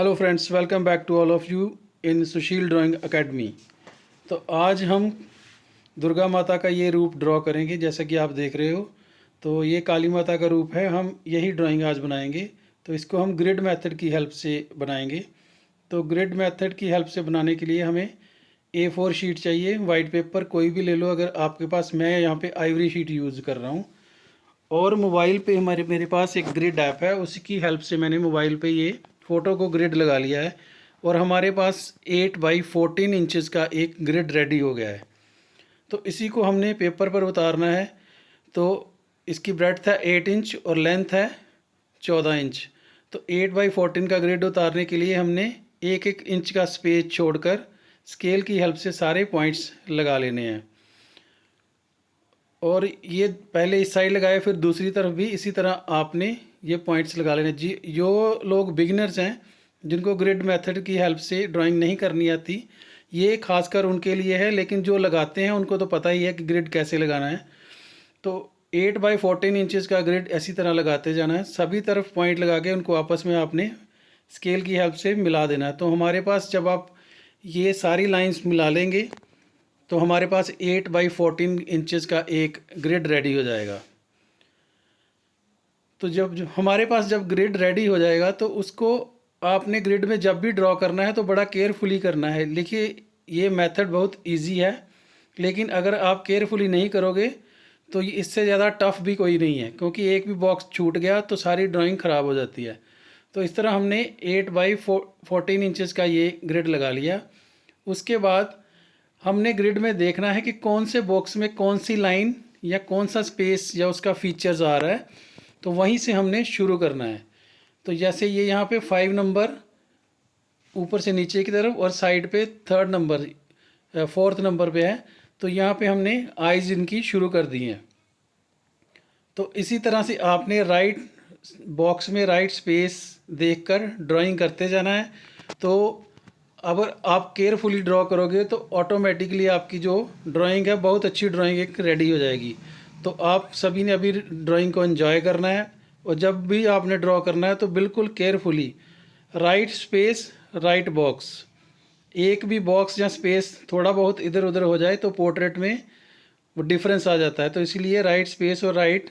Hello friends, welcome back to all of you in Sushil drawing academy. तो आज हम दुर्गा माता का ये रूप ड्रॉ करेंगे। जैसा कि आप देख रहे हो, तो ये काली माता का रूप है। हम यही ड्राइंग आज बनाएंगे। तो इसको हम ग्रिड मेथड की हेल्प से बनाएंगे। तो ग्रिड मेथड की हेल्प से बनाने के लिए हमें A4 शीट चाहिए, वाइट पेपर कोई भी ले लो अगर आपके पास। मैं यहाँ पे आइवरी शीट यूज़ कर रहा हूँ। और मोबाइल पे मेरे पास एक ग्रिड ऐप है, उसकी हेल्प से मैंने मोबाइल पे ये फ़ोटो को ग्रिड लगा लिया है। और हमारे पास 8x14 इंचज़ का एक ग्रिड रेडी हो गया है। तो इसी को हमने पेपर पर उतारना है। तो इसकी ब्रेड्थ है 8 इंच और लेंथ है 14 इंच। तो 8x14 का ग्रिड उतारने के लिए हमने 1-1 इंच का स्पेस छोड़कर स्केल की हेल्प से सारे पॉइंट्स लगा लेने हैं। और ये पहले इस साइड लगाए, फिर दूसरी तरफ भी इसी तरह आपने ये पॉइंट्स लगा लेने। जी, जो लोग बिगिनर्स हैं, जिनको ग्रिड मेथड की हेल्प से ड्राइंग नहीं करनी आती, ये खासकर उनके लिए है। लेकिन जो लगाते हैं उनको तो पता ही है कि ग्रिड कैसे लगाना है। तो 8x14 इंचज़ का ग्रिड ऐसी तरह लगाते जाना है। सभी तरफ पॉइंट लगा के उनको आपस में आपने स्केल की हेल्प से मिला देना है। तो हमारे पास जब आप ये सारी लाइंस मिला लेंगे तो हमारे पास 8x14 इंचज़ का एक ग्रिड रेडी हो जाएगा। तो जब हमारे पास जब ग्रिड रेडी हो जाएगा तो उसको आपने ग्रिड में जब भी ड्रॉ करना है तो बड़ा केयरफुली करना है। देखिए, ये मेथड बहुत इजी है, लेकिन अगर आप केयरफुली नहीं करोगे तो इससे ज़्यादा टफ भी कोई नहीं है, क्योंकि एक भी बॉक्स छूट गया तो सारी ड्राइंग ख़राब हो जाती है। तो इस तरह हमने 8x14 इंचज़ का ये ग्रिड लगा लिया। उसके बाद हमने ग्रिड में देखना है कि कौन से बॉक्स में कौन सी लाइन या कौन सा स्पेस या उसका फीचर्स आ रहा है, तो वहीं से हमने शुरू करना है। तो जैसे ये यहाँ पे 5 नंबर ऊपर से नीचे की तरफ और साइड पे 4th नंबर पे है, तो यहाँ पे हमने आइज़ इनकी शुरू कर दी हैं। तो इसी तरह से आपने राइट बॉक्स में राइट स्पेस देखकर ड्राइंग करते जाना है। तो अगर आप केयरफुली ड्रॉ करोगे तो ऑटोमेटिकली आपकी जो ड्राइंग है, बहुत अच्छी ड्राइंग एक रेडी हो जाएगी। तो आप सभी ने अभी ड्राइंग को एंजॉय करना है, और जब भी आपने ड्रॉ करना है तो बिल्कुल carefully right space right box. एक भी बॉक्स या स्पेस थोड़ा बहुत इधर उधर हो जाए तो पोर्ट्रेट में वो डिफरेंस आ जाता है। तो इसीलिए राइट स्पेस और राइट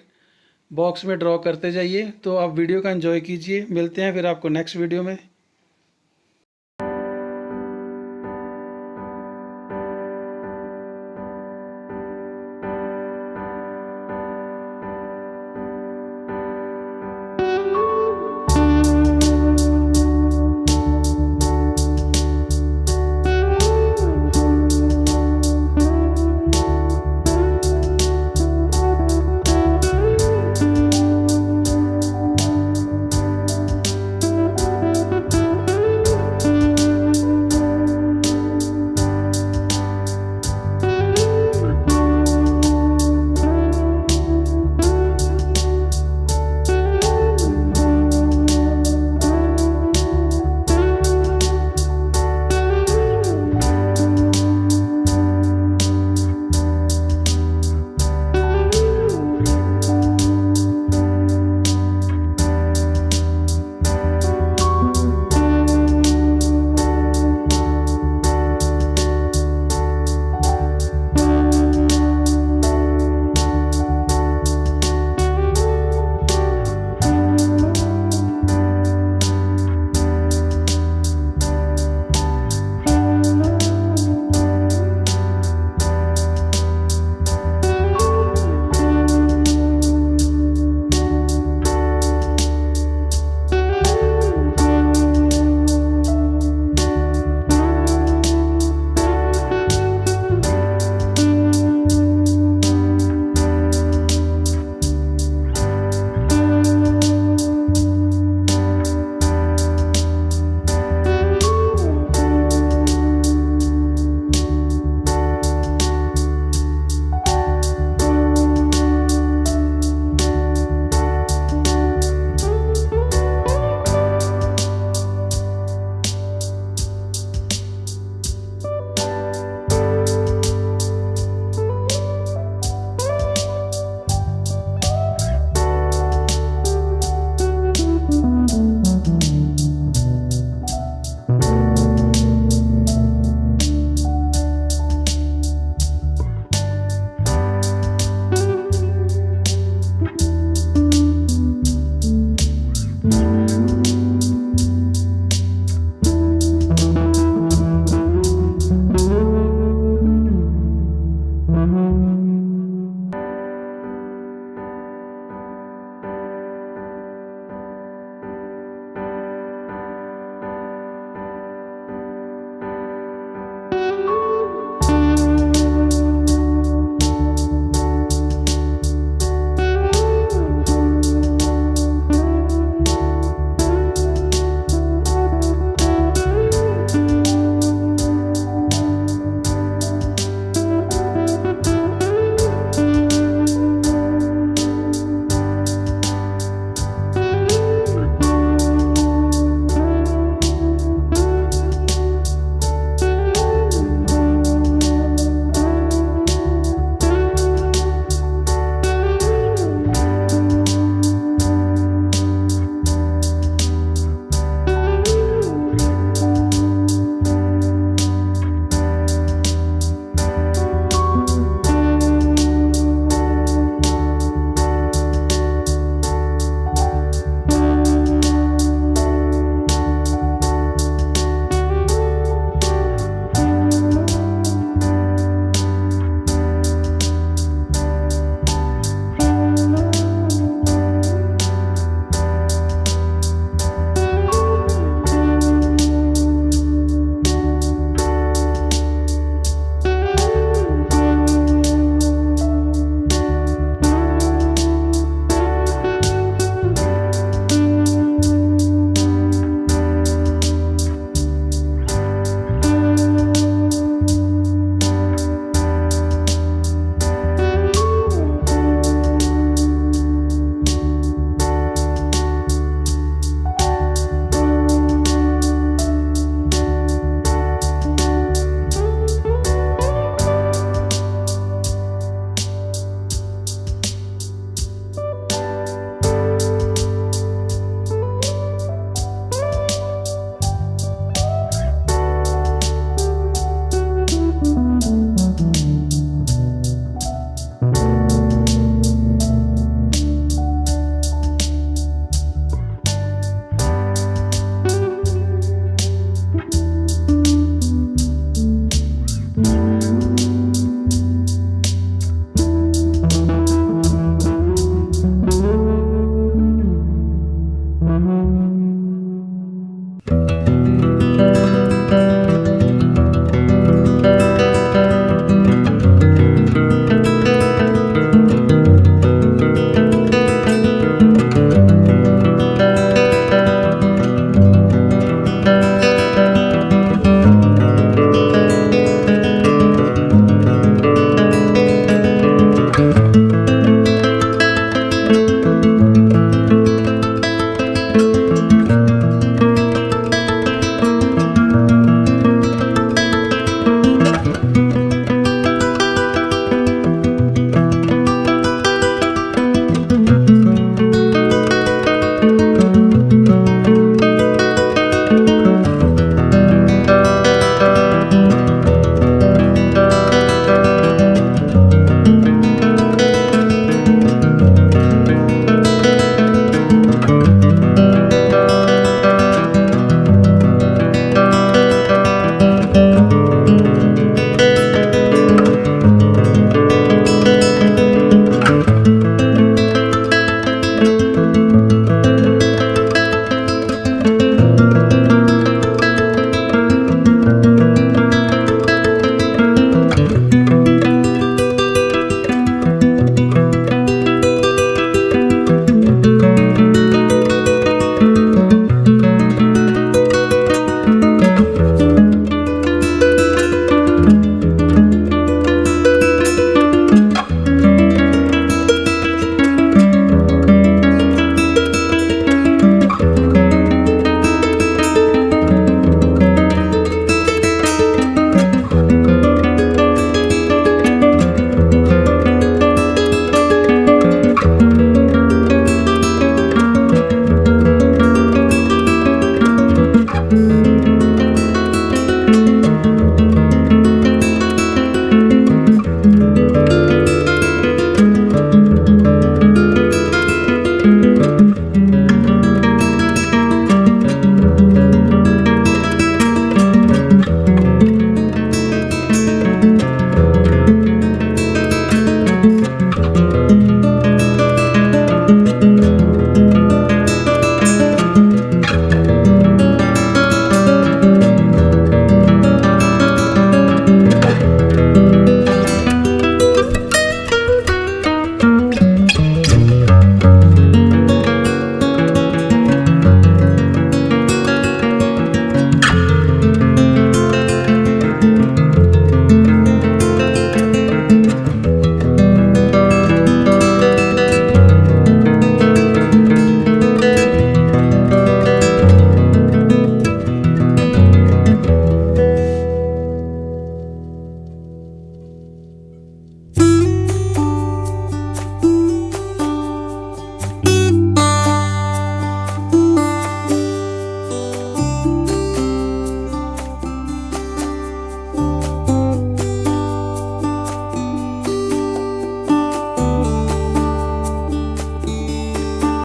बॉक्स में ड्रॉ करते जाइए। तो आप वीडियो का एंजॉय कीजिए। मिलते हैं फिर आपको नेक्स्ट वीडियो में।